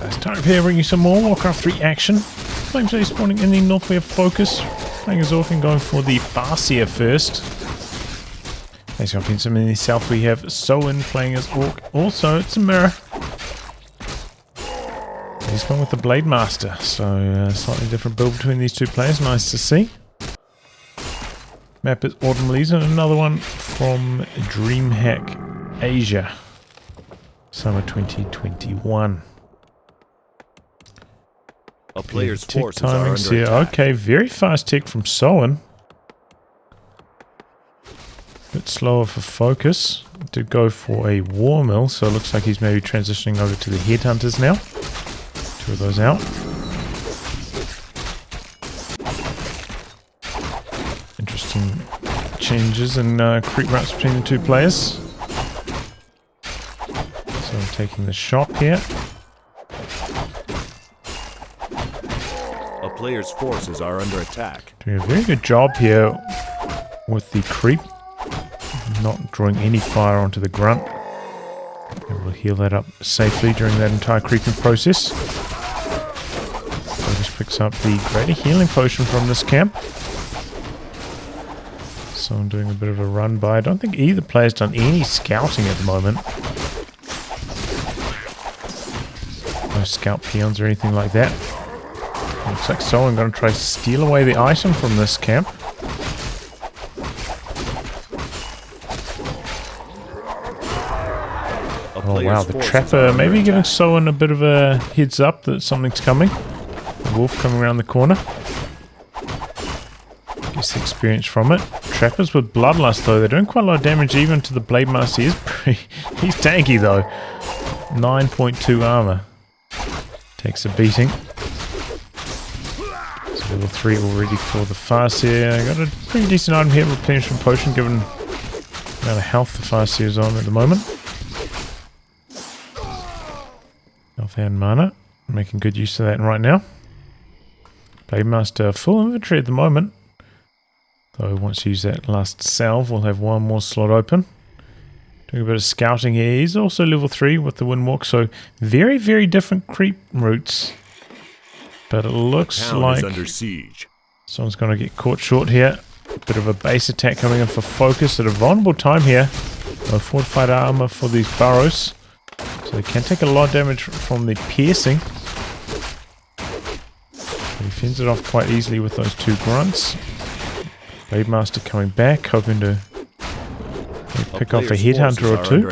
guys, Tarek here bringing you some more Warcraft 3 action. Flames are spawning in the north, we have Focus, playing as Orc and going for the Farseer first. Next offensive in the south we have Soin playing as Orc, also it's a mirror. He's gone with the Blade Master, so slightly different build between these two players, nice to see. Map is Autumn Leaves and another one from Dreamhack Asia. Summer 2021. A player's tick forces are under here. attack. Okay, very fast tick from Soin. Bit slower for Focus. Did go for a War Mill, so it looks like he's maybe transitioning over to the Headhunters now. Two of those out. Interesting changes and creep routes between the two players. So I'm taking the shop here. A player's forces are under attack. Doing a very good job here with the creep. Not drawing any fire onto the grunt. Able to heal that up safely during that entire creeping process. So just picks up the greater healing potion from this camp. So I'm doing a bit of a run by. I don't think either player's done any scouting at the moment. No scout peons or anything like that. Looks like so I'm going to try to steal away the item from this camp. Oh wow, the trapper maybe giving Soin a bit of a heads up that something's coming. The wolf coming around the corner. Gets the experience from it. Trappers with Bloodlust though, they're doing quite a lot of damage even to the Blade Master. He's tanky though. 9.2 armor. Takes a beating. So level 3 already for the Farseer. Got a pretty decent item here, replenishment potion, given the amount of health the Farseer is on at the moment. Health and mana. Making good use of that right now. Blade Master full inventory at the moment. Though once you use that last salve, we'll have one more slot open. Doing a bit of scouting here. He's also level 3 with the Windwalk, so very, very different creep routes. But it looks like under siege. Someone's going to get caught short here. Bit of a base attack coming in for Focus at a vulnerable time here. No fortified armor for these burrows. So they can take a lot of damage from the piercing. But he fends it off quite easily with those two grunts. Blade Master coming back, hoping to pick off a Headhunter or two.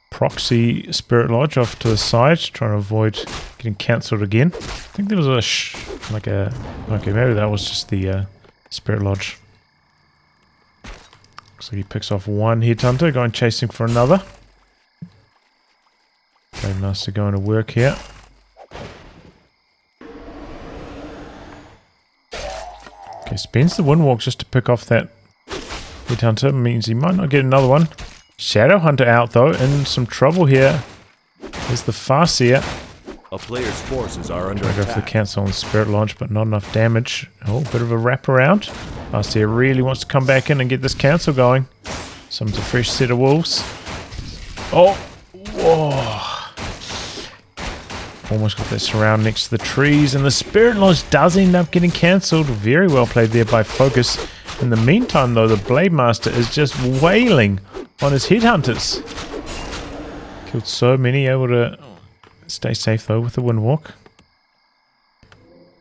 Proxy Spirit Lodge off to the side, trying to avoid getting cancelled again. I think there was a okay, maybe that was just the Spirit Lodge. Looks like he picks off one Headhunter, going chasing for another. Blade Master going to work here. Okay, spends the Windwalk just to pick off that Headhunter. Means he might not get another one. Shadow Hunter out though, in some trouble here. There's the Farseer. A player's forces are under attack. Go for the attack. cancel on Spirit Lodge, but not enough damage. Oh, bit of a wraparound. Farseer really wants to come back in and get this cancel going. Summons a fresh set of wolves. Oh! Whoa! Almost got that surround next to the trees, and the Spirit Lodge does end up getting cancelled. Very well played there by Focus. In the meantime, though, the Blade Master is just wailing on his Headhunters. Killed so many, able to stay safe, though, with the Windwalk.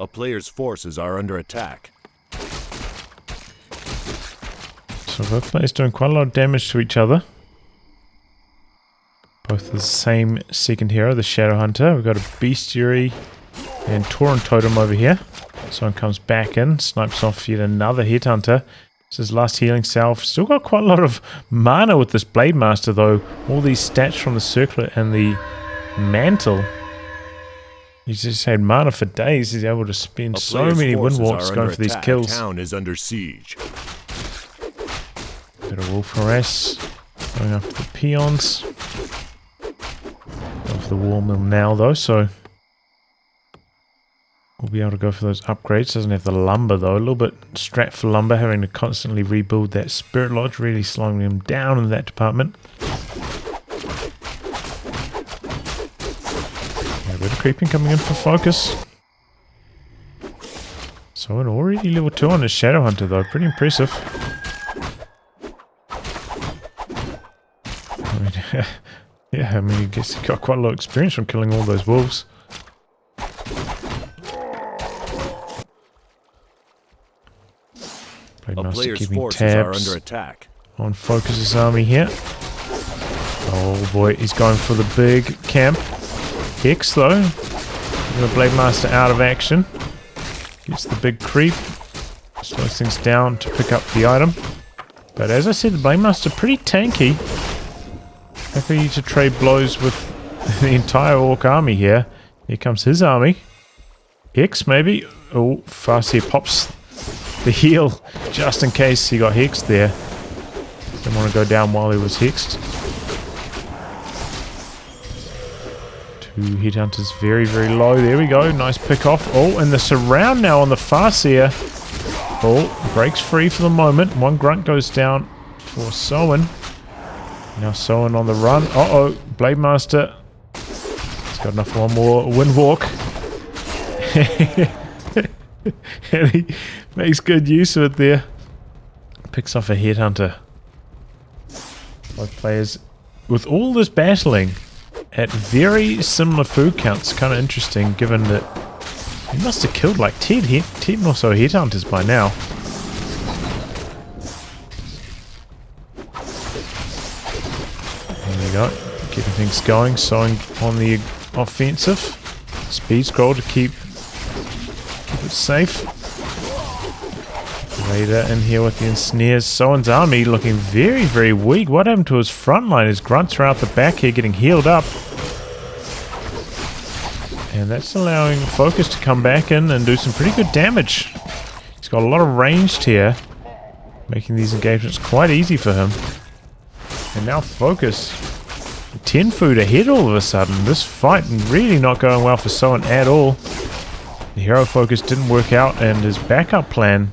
A player's forces are under attack. So both players doing quite a lot of damage to each other. Both the same second hero, the Shadow Hunter. We've got a Bestiary and Tauren Totem over here. Someone comes back in, snipes off yet another Headhunter. This is his last healing salve. Still got quite a lot of mana with this Blade Master though. All these stats from the Circlet and the Mantle. He's just had mana for days. He's able to spend so many Windwalks going for these kills. Town is under siege. Bit of Wolf Harass going after the peons. Go for the War Mill now though, so we'll be able to go for those upgrades. Doesn't have the lumber though. A little bit strapped for lumber, having to constantly rebuild that Spirit Lodge, really slowing him down in that department. bit of creeping coming in for focus. So an already level 2 on his Shadow Hunter though, pretty impressive. I mean, yeah, I mean, I guess he got quite a lot of experience from killing all those wolves. A player's forces are under attack. On Focus's army here. Oh boy, he's going for the big camp. Hex though. The Blade Master out of action. Gets the big creep. Slows things down to pick up the item. But as I said, the Blade Master pretty tanky. Happy to trade blows with the entire Orc army here. Here comes his army. Hex maybe. Oh, Farseer pops the heal just in case he got hexed there. Didn't want to go down while he was hexed. 2 Headhunters very, very low. There we go. Nice pick off. Oh, and the surround now on the Farseer. Oh, breaks free for the moment. 1 grunt goes down for Soin. Now Soin on the run. Uh-oh. Blade Master. He's got enough for 1 more Windwalk. And he makes good use of it there. Picks off a Headhunter. Both players with all this battling at very similar food counts. Kind of interesting given that he must have killed like 10 or so Headhunters by now. There we go. Keeping things going. Sowing on the offensive. Speed scroll to keep it safe. Raider in here with the ensnares. Soin's army looking very, very weak. What happened to his front line? His grunts are out the back here getting healed up. And that's allowing Focus to come back in and do some pretty good damage. He's got a lot of ranged here, making these engagements quite easy for him. And now Focus 10 food ahead all of a sudden. This fight really not going well for Soin at all. The hero focus didn't work out, and his backup plan,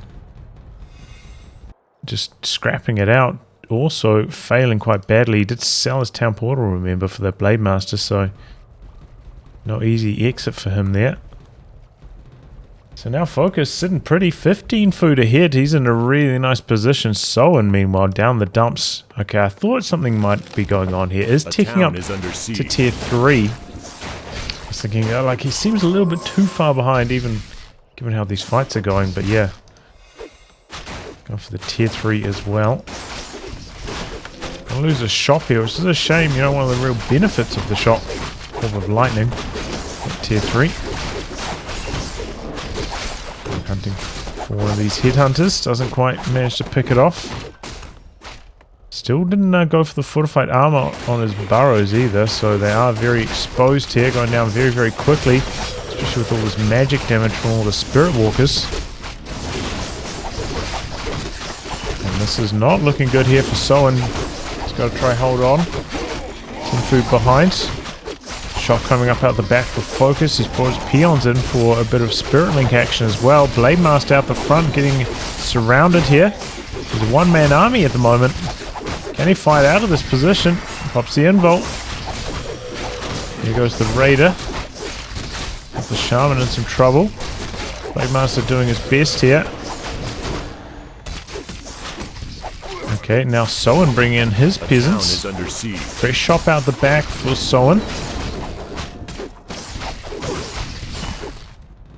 just scrapping it out, also failing quite badly. He did sell his town portal, remember, for that Blade Master, so no easy exit for him there. So now Focus sitting pretty, 15 food ahead. He's in a really nice position. Soin, meanwhile, down the dumps. Okay, I thought something might be going on here. Is ticking up to tier 3. I was thinking, like, he seems a little bit too far behind, even given how these fights are going, but yeah. Go for the tier 3 as well. I'll lose a shop here, which is a shame. You know, one of the real benefits of the shop, Orb of Lightning. Tier 3. Hunting for one of these Headhunters. Doesn't quite manage to pick it off. Still didn't go for the fortified armor on his burrows either, so they are very exposed here, going down very, very quickly, especially with all this magic damage from all the Spirit Walkers. And this is not looking good here for Soin. He's got to try hold on. 10 food behind. Shot coming up out the back for Focus. He's brought his peons in for a bit of Spirit Link action as well. Blade Master out the front, getting surrounded here. He's a one-man army at the moment. Can he fight out of this position? Pops the involt. Here goes the Raider. With the Shaman in some trouble. Blade Master doing his best here. Okay, now Soin bringing in his peasants. Fresh shop out the back for Soin.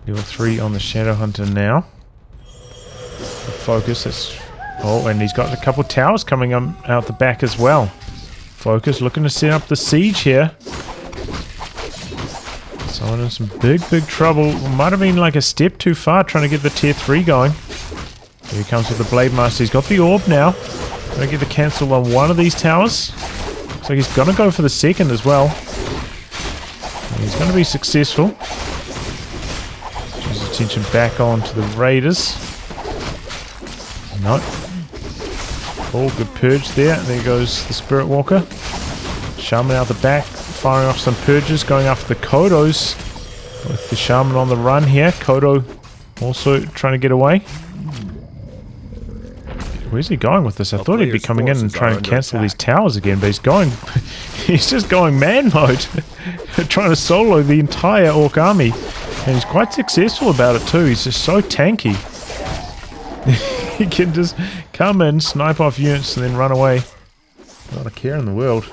Level 3 on the Shadow Hunter now. The Focus is... Oh, and he's got a couple towers coming out the back as well. Focus looking to set up the siege here. Someone in some big, big trouble. Might have been like a step too far trying to get the tier 3 going. Here he comes with the Blade Master. He's got the orb now. Gonna get the cancel on one of these towers. Looks like he's gonna go for the second as well. And he's gonna be successful. Turns his attention back on to the Raiders. No. Oh, good purge there. There goes the Spirit Walker. Shaman out the back, firing off some purges, going after the Kodos. With the Shaman on the run here. Kodo also trying to get away. Where's he going with this? I thought he'd be coming in and trying to cancel these towers again, but he's going... he's just going man mode. Trying to solo the entire Orc army. And he's quite successful about it too. He's just so tanky. He can just come in, snipe off units, and then run away. Not a care in the world.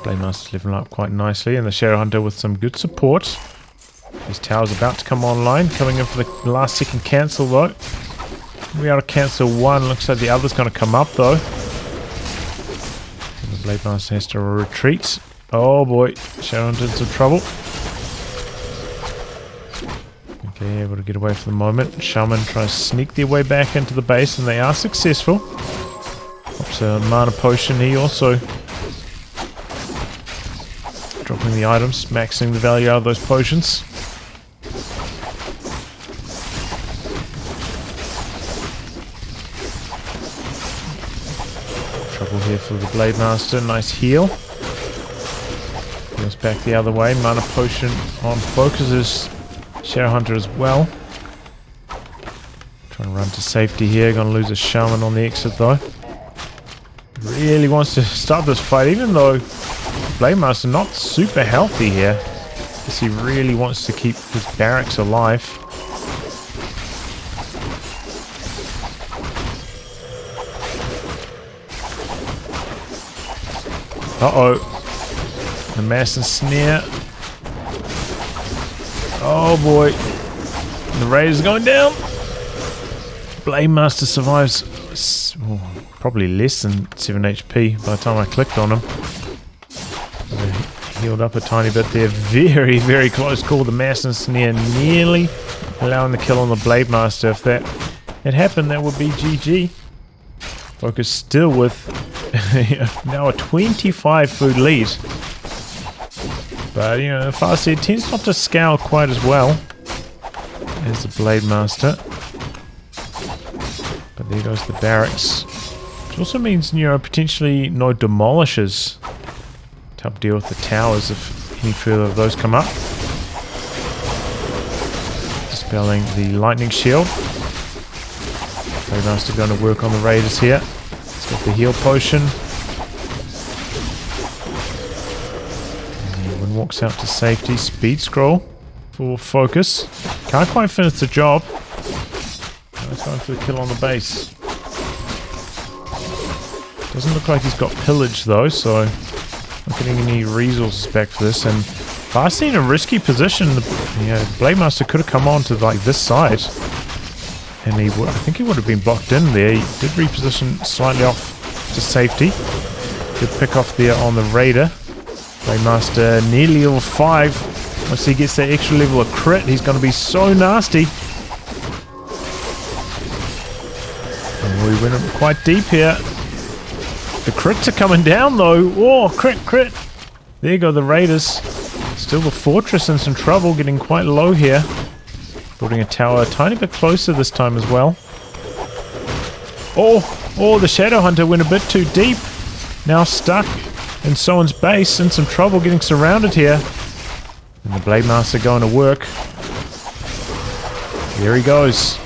Blademaster's leveling up quite nicely, and the Shadowhunter with some good support. His tower's about to come online, coming in for the last second cancel though. We are to cancel one, looks like the other's going to come up though. And the Blademaster has to retreat. Oh boy, Shadowhunter in some trouble. Okay, able to get away for the moment. Shaman tries to sneak their way back into the base, and they are successful. Pops a mana potion, he also dropping the items, maxing the value out of those potions. Trouble here for the Blademaster, nice heal. Heals back the other way, mana potion on focuses Shadowhunter as well. Trying to run to safety here, gonna lose a Shaman on the exit though. Really wants to start this fight, even though Blademaster not super healthy here. Guess he really wants to keep his barracks alive. Uh-oh. The mass and snare. Oh boy. The raid is going down. Blademaster survives probably less than 7 HP by the time I clicked on him. Healed up a tiny bit there. Very, very close call. The mass and snare nearly allowing the kill on the Blademaster. If that had happened, that would be GG. Focus still with now a 25 food lead. But, you know, Farseer tends not to scale quite as well as the Blademaster. But there goes the barracks. Which also means, you know, potentially no demolishes to help deal with the towers if any further of those come up. Dispelling the lightning shield. Blademaster going to work on the raiders here. He's got the heal potion. Walks out to safety. Speed scroll for focus. Can't quite finish the job. No time for the kill on the base. Doesn't look like he's got pillage though, so not getting any resources back for this. And Farseer in a risky position. Blademaster could have come on to like this side, and I think he would have been blocked in there. He did reposition slightly off to safety. Good pick off there on the raider. Blademaster nearly level 5. Once he gets that extra level of crit, he's going to be so nasty. And we went quite deep here. The crits are coming down though. Oh, crit. There go the raiders. Still the fortress in some trouble, getting quite low here. Building a tower a tiny bit closer this time as well. Oh, the Shadowhunter went a bit too deep. Now stuck in someone's base, in some trouble, getting surrounded here. And the Blademaster going to work. There he goes.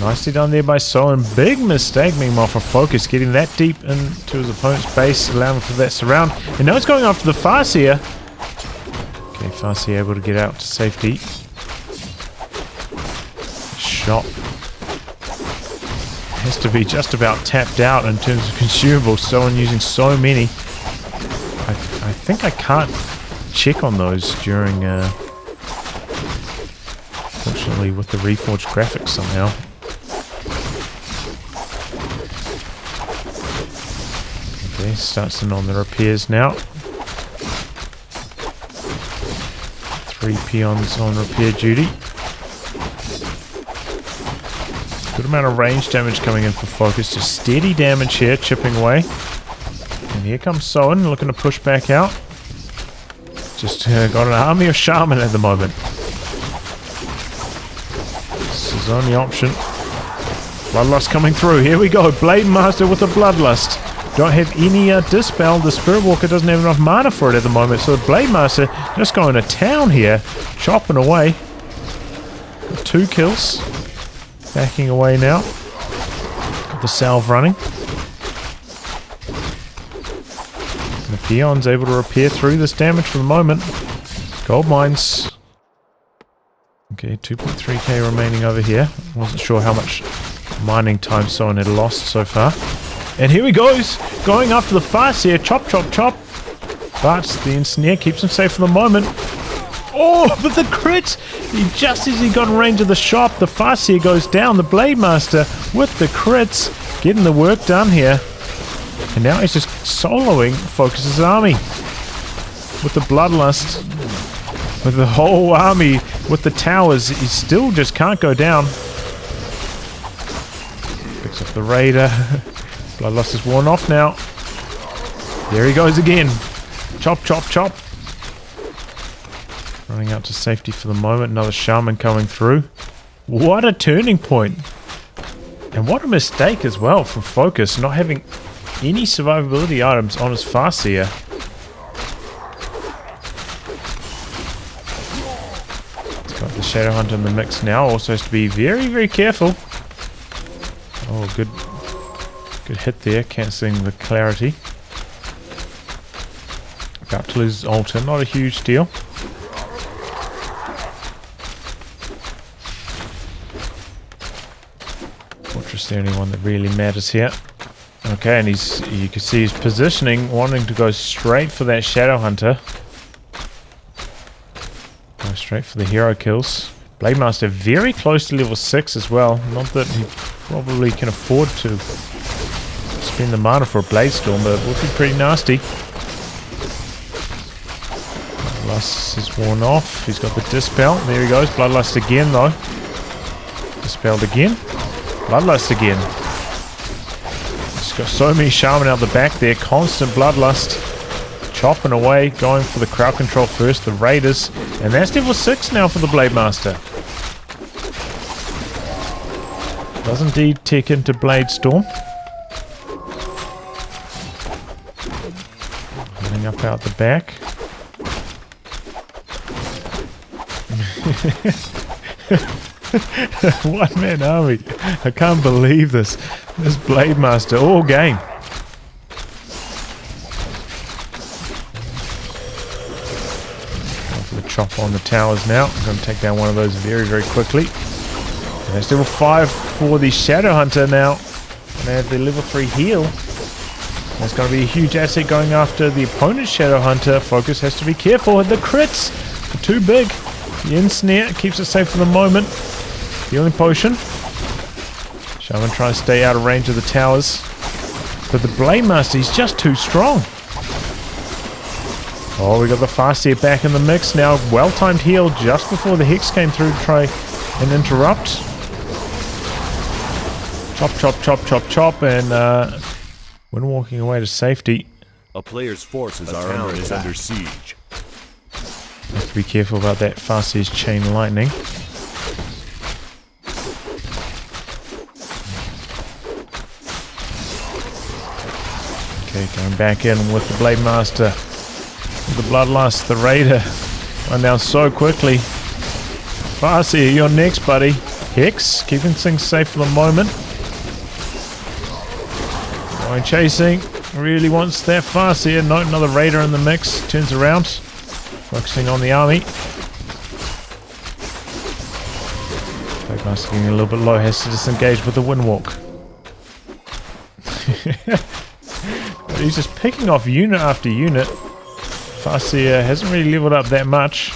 Nicely done there by Soin. Big mistake meanwhile for Focus, getting that deep into his opponent's base, allowing for that surround. And now it's going after the Farseer. Okay, Farseer able to get out to safety. Shot. Has to be just about tapped out in terms of consumables. Soin using so many. I think I can't check on those during, fortunately, with the Reforged graphics somehow. Okay, starts in on the repairs now. 3 peons on repair duty. Good amount of range damage coming in for Focus. Just steady damage here, chipping away. And here comes Soin, looking to push back out. Just got an army of Shaman at the moment. This is his only option. Bloodlust coming through. Here we go. Blademaster with a Bloodlust. Don't have any Dispel. The Spirit Walker doesn't have enough mana for it at the moment. So Blademaster just going to town here. Chopping away. Got 2 kills. Backing away now. Got the salve running. And the peon's able to repair through this damage for the moment. Gold mines. Okay, 2.3k remaining over here. Wasn't sure how much mining time Soin had lost so far. And here he goes! Going after the Farseer. Chop, chop, chop. But the ensnare keeps him safe for the moment. Oh, but the crit! Just as he got in range of the shop, the Farseer goes down. The Blade Master with the crits, getting the work done here. And now he's just soloing Focus's army. With the Bloodlust. With the whole army. With the towers. He still just can't go down. Picks up the Raider. Bloodlust is worn off now. There he goes again. Chop, chop, chop. Running out to safety for the moment. Another Shaman coming through. What a turning point. And what a mistake as well from Focus, not having any survivability items on his Farseer. He's got the Shadowhunter in the mix now. Also has to be very, very careful. Oh, good hit there. Cancelling the clarity. About to lose Altar. Not a huge deal. Fortress the only one that really matters here. Okay, and you can see his positioning, wanting to go straight for that Shadowhunter. Go straight for the hero kills. Blade Master very close to level 6 as well. Not that he probably can afford to spend the mana for a Blade Storm, but it would be pretty nasty. Bloodlust is worn off. He's got the Dispel. There he goes. Bloodlust again though. Dispelled again. Bloodlust again. He's got so many Shaman out the back there. Constant Bloodlust. Chopping away. Going for the crowd control first. The Raiders. And that's level 6 now for the Blade Master. Does indeed tick into Blade Storm. Running up out the back. One man army. I can't believe this. This Blade Master all game. Going for the chop on the towers now. I'm going to take down one of those very, very quickly. And that's level 5 for the Shadowhunter now. And they have the level 3 heal. That's going to be a huge asset going after the opponent's Shadowhunter. Focus has to be careful. The crits are too big. The ensnare keeps it safe for the moment. Healing potion. Shaman trying to stay out of range of the towers. But the Blade Master, he's just too strong. Oh, we got the Farseer back in the mix now. Well-timed heal just before the Hex came through to try and interrupt. Chop, chop, chop, chop, chop. And when walking away to safety. A player's forces are under siege. Have to be careful about that Farseer's Chain Lightning. Okay, going back in with the Blade Master. With the Bloodlust, the Raider. Run down so quickly. Farseer, you're next, buddy. Hex, keeping things safe for the moment. Going chasing. Really wants that Farseer. Note another Raider in the mix. Turns around. Focusing on the army. Blade Master getting a little bit low. Has to disengage with the Windwalk. He's just picking off unit after unit. Farseer hasn't really leveled up that much.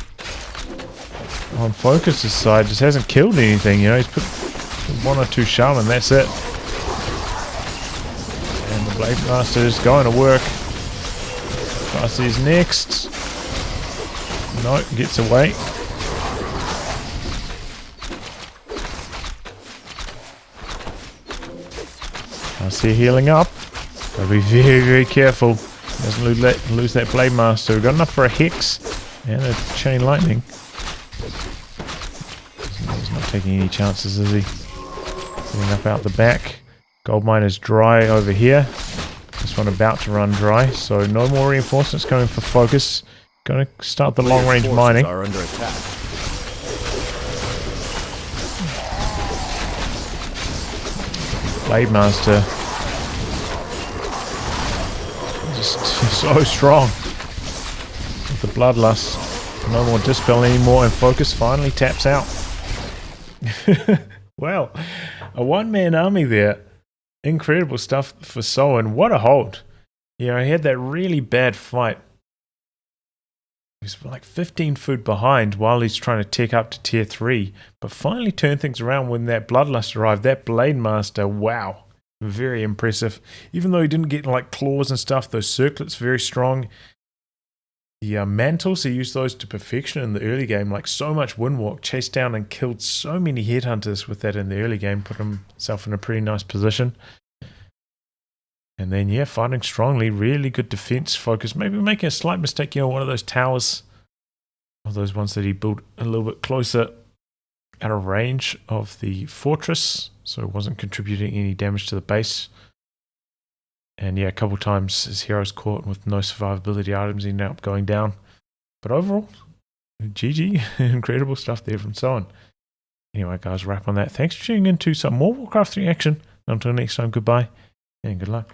On Focus's side, just hasn't killed anything, you know. He's put 1 or 2 Shaman, that's it. And the Blade Master is going to work. Farseer's next. No, gets away. Farseer healing up. Gotta be very, very careful. Doesn't lose that Blade Master. We've got enough for a Hex and a Chain Lightning. He's not taking any chances, is he? Getting up out the back. Gold mine is dry over here. This one about to run dry, so no more reinforcements coming for Focus. Going to start the long range mining. Are under attack. Blade Master. Just so strong. With the Bloodlust. No more Dispel anymore, and Focus finally taps out. Well, a one-man army there. Incredible stuff for Soin. What a hold. Yeah, he had that really bad fight. He's like 15 food behind while he's trying to tech up to tier 3. But finally turned things around when that Bloodlust arrived. That Blade Master, wow. Very impressive. Even though he didn't get like claws and stuff, those circlets very strong. The mantles, he used those to perfection in the early game. Like so much Windwalk, chased down and killed so many headhunters with that in the early game. Put himself in a pretty nice position. And then, yeah, fighting strongly. Really good defense focus. Maybe making a slight mistake, one of those towers. One of those ones that he built a little bit closer out of range of the fortress. So it wasn't contributing any damage to the base. And yeah, a couple times his heroes caught with no survivability items. He ended up going down. But overall, GG. Incredible stuff there from Soin. Anyway, guys, wrap on that. Thanks for tuning in to some more Warcraft 3 action. Until next time, goodbye and good luck.